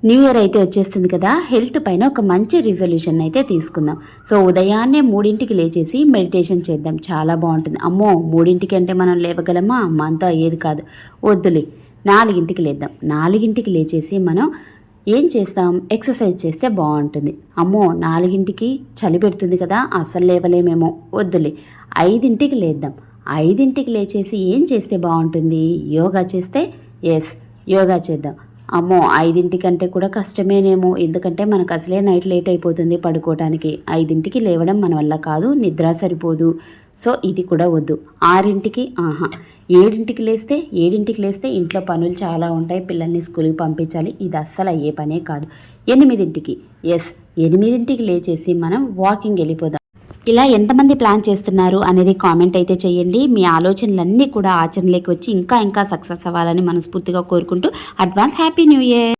New year అయితే వచ్చేస్తుంది కదా, హెల్త్ పైన ఒక మంచి రిజల్యూషన్ అయితే తీసుకుందాం. సో ఉదయాన్నే 3ంటికి లేచేసి మెడిటేషన్ చేద్దాం, చాలా బాగుంటుంది. అమ్మో 3ంటికి అంటే మనం లేవగలమా? మనతో అయ్యేది కాదు, వద్దులే. 4ంటికి లేద్దాం. 4ంటికి లేచేసి మనం ఏం చేస్తాం? ఎక్సర్సైజ్ చేస్తే బాగుంటుంది. అమ్మో 4ంటికి చలి పెడుతుంది కదా, అసలు లేవలేమేమో, వద్దులే. 5ంటికి లేద్దాం. 5ంటికి లేచేసి ఏం చేస్తే బాగుంటుంది? యోగా చేస్తే, ఎస్, యోగా చేద్దాం. అమ్మో 5ంటికంటే కూడా కష్టమేనేమో, ఎందుకంటే మనకు అసలే నైట్ లేట్ అయిపోతుంది పడుకోవటానికి. 5ంటికి లేవడం మన వల్ల కాదు, నిద్ర సరిపోదు. సో ఇది కూడా వద్దు. 6ంటికి 7ంటికి లేస్తే ఇంట్లో పనులు చాలా ఉంటాయి, పిల్లల్ని స్కూల్కి పంపించాలి, ఇది అస్సలు అయ్యే పనే కాదు. 8ంటికి, ఎస్, 8ంటికి లేచేసి మనం వాకింగ్ వెళ్ళిపోదాం. ఇలా ఎంతమంది ప్లాన్ చేస్తున్నారు అనేది కామెంట్ అయితే చేయండి. మీ ఆలోచనలన్నీ కూడా ఆచరణలోకి వచ్చి ఇంకా ఇంకా సక్సెస్ అవ్వాలని మనస్ఫూర్తిగా కోరుకుంటూ అడ్వాన్స్ హ్యాపీ న్యూ ఇయర్.